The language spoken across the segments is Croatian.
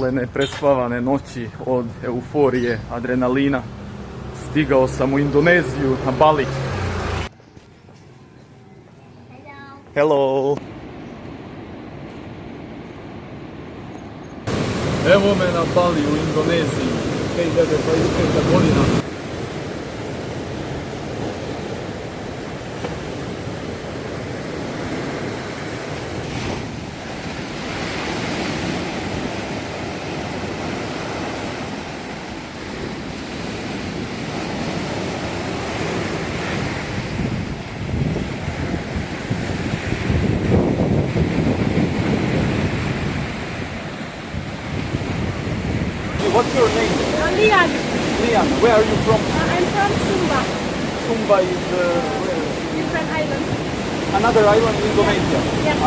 besmislene, prespavane noći od euforije, adrenalina. Stigao sam u Indoneziju, na Bali. Hello! Evo me na Bali u Indoneziji, 2025. godina. What's your name? Lian. Lian. Where are you from? I'm from Sumba, Sumba is where? different island. Another island in Indonesia. Yes.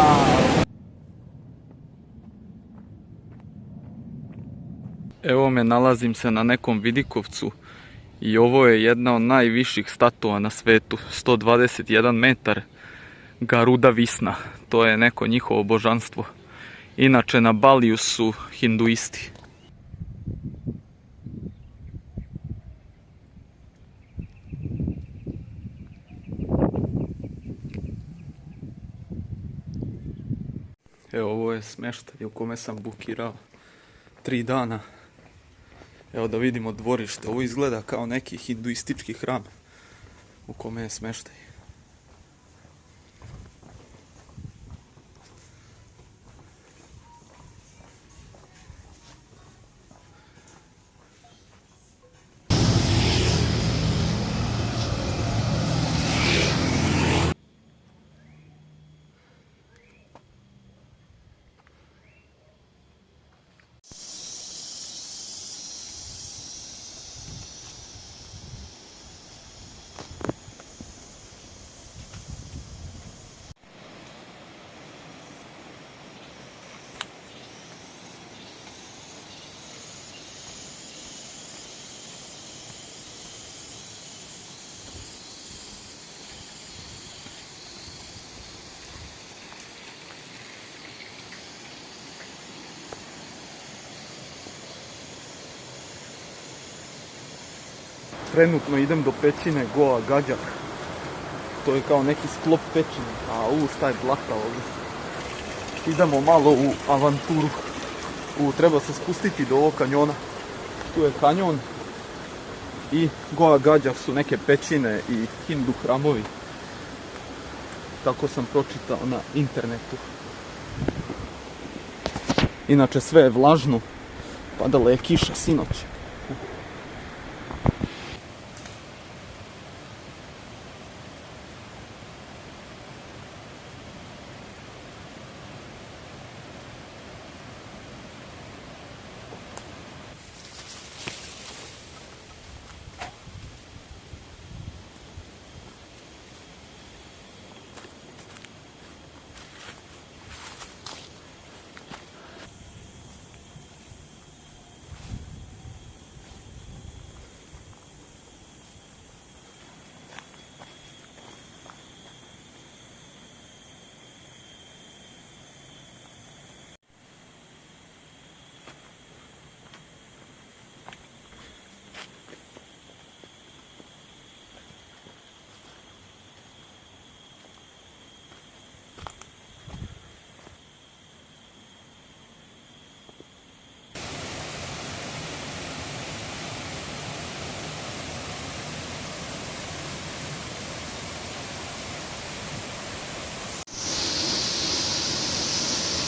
Evo me, nalazim se na nekom vidikovcu i ovo je jedna od najviših statova na svetu, 121 metar, Garuda Visna, to je neko njihovo božanstvo. Inače na Baliju su hinduisti. Evo, ovo je smještaj u kome sam bukirao 3 dana. Evo da vidimo dvorište. Ovo izgleda kao neki hinduistički hram u kome je smještaj. Trenutno idem do pećine Goa Gadjak. To je kao neki sklop pećine. A šta je blata ovdje. Idemo malo u avanturu. Treba se spustiti do ovog kanjona. Tu je kanjon. I Goa Gadjak su neke pećine i hindu hramovi. Tako sam pročitao na internetu. Inače sve je vlažno. Padala je kiša sinoć.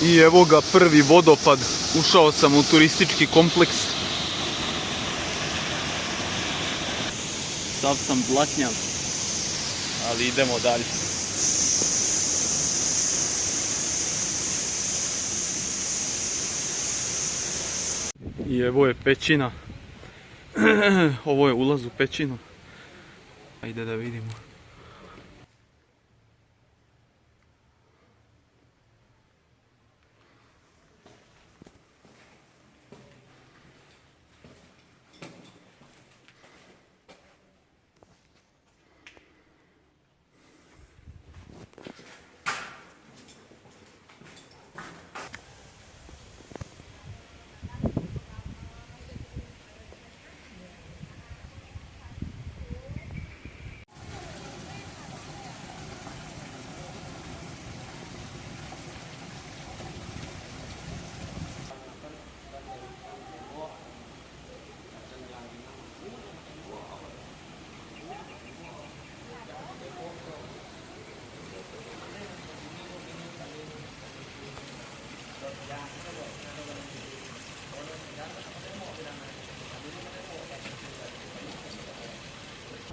I evo ga prvi vodopad, ušao sam u turistički kompleks. Sav sam blatnjav, ali idemo dalje. I evo je pećina. Ovo je ulaz u pećinu. Ajde da vidimo.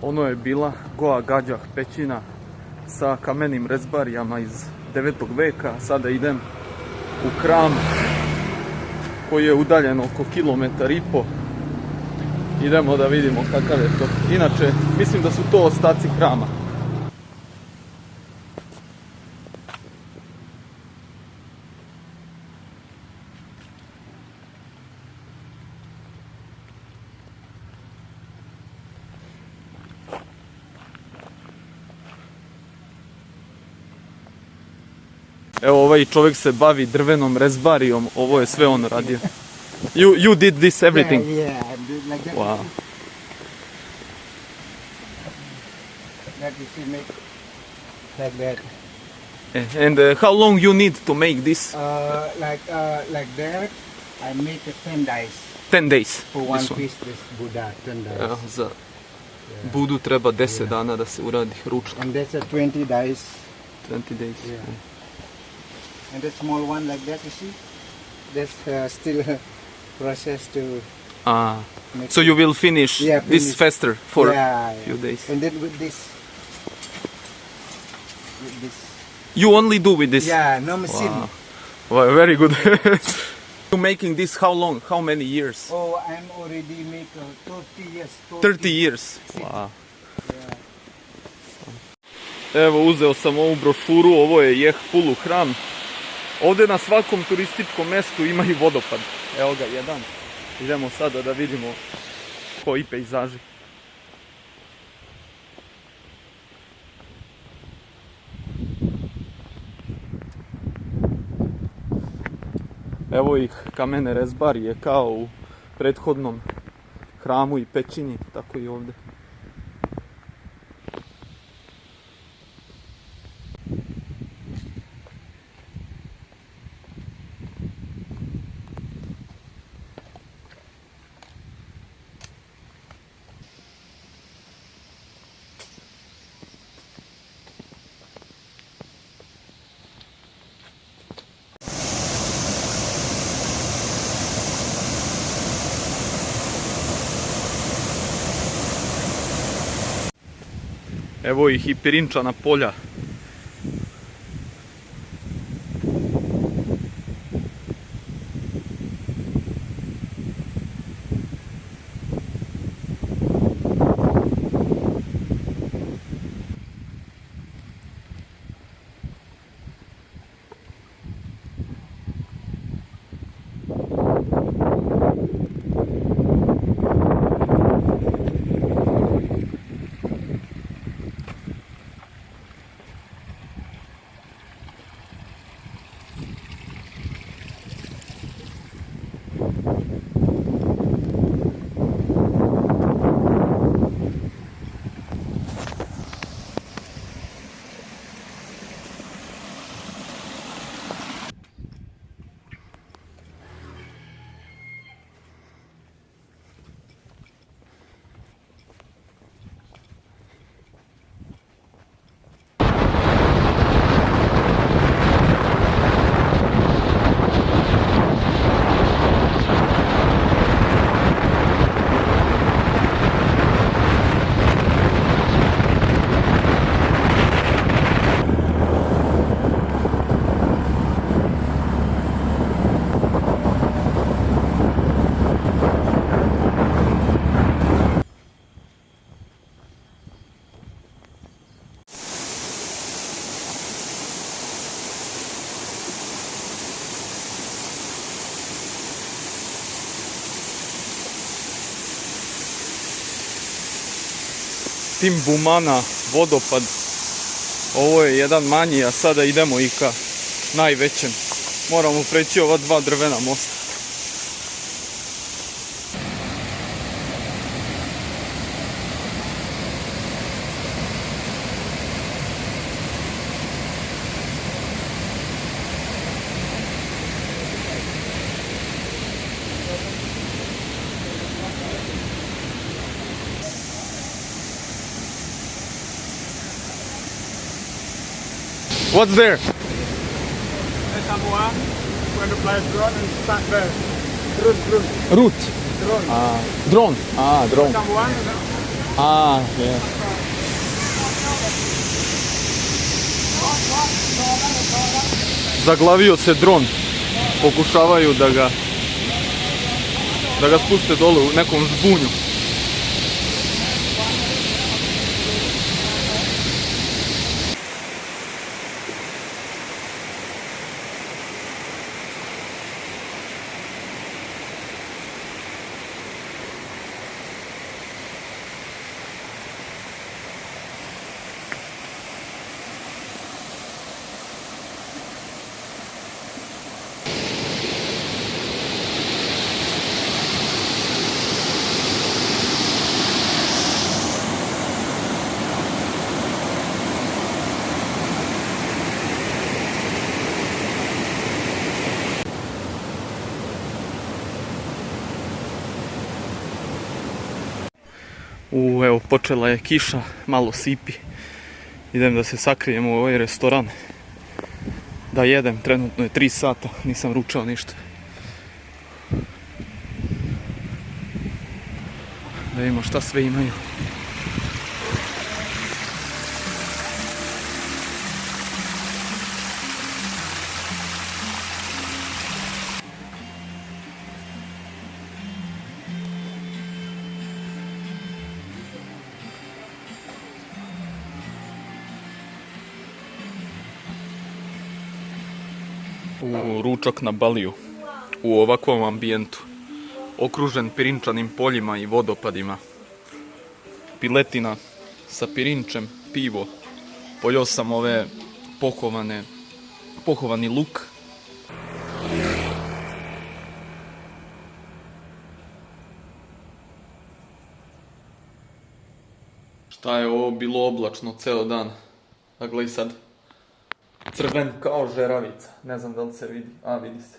Ono je bila Goa Gadjah pećina sa kamenim rezbarijama iz 9. veka. Sada idem u hram koji je udaljen oko 1,5 km. Idemo da vidimo kakav je to. Inače, mislim da su to ostaci hrama. Evo, ovaj čovjek se bavi drvenom rezbarijom, ovo je sve on radio. You did this everything? Yeah, I do like that. Wow. That you see make like that. And how long you need to make this? Like that. I make 10 dice 10 days. for one This one. piece. This Buddha, 10 dice. Evo, za Budu treba 10 dana da se uradi ručno. And that's a 20 dice. 20 days. Yeah. And the small one like that, you see, that's still a process to Ah, make. so you will finish Yeah, this finish. faster for yeah, a few days. And then with this, You only do with this? yeah, no machine. Wow. Well, very good. You making this how long? How many years? Oh, I'm already make 30 years. 30 years. Wow. Yeah. Evo, uzeo sam ovu brošuru, ovo je Jehpulu hram. Ovdje na svakom turističkom mjestu ima i vodopad. Evo ga, jedan. Idemo sada da vidimo koji pejzaži. Evo ih kamene rezbarije kao u prethodnom hramu i pećini, tako i ovdje. Evo ih i pirinčana polja. Timbumana vodopad. Ovo je jedan manji, a sada idemo i ka najvećem. Moramo preći ova dva drvena mosta. What's there? There's someone going to fly drone and start the drone. Root. Drone. Drone. Drone. Someone A, je. Zaglavio se dron. Pokušavaju da ga spuste dole u nekom žbunju. Evo, počela je kiša, malo sipi. Idem da se sakrijem u ovaj restoran. Da jedem, trenutno je 3 sata, nisam ručao ništa. Da vidimo šta sve imaju. U ručak na Baliju, u ovakvom ambijentu, okružen pirinčanim poljima i vodopadima. Piletina sa pirinčem, pivo, pojeo sam ove pohovani luk. Šta je ovo bilo oblačno ceo dan, a gledaj sad. Crven kao žeravica, ne znam da li se vidi, a vidi se.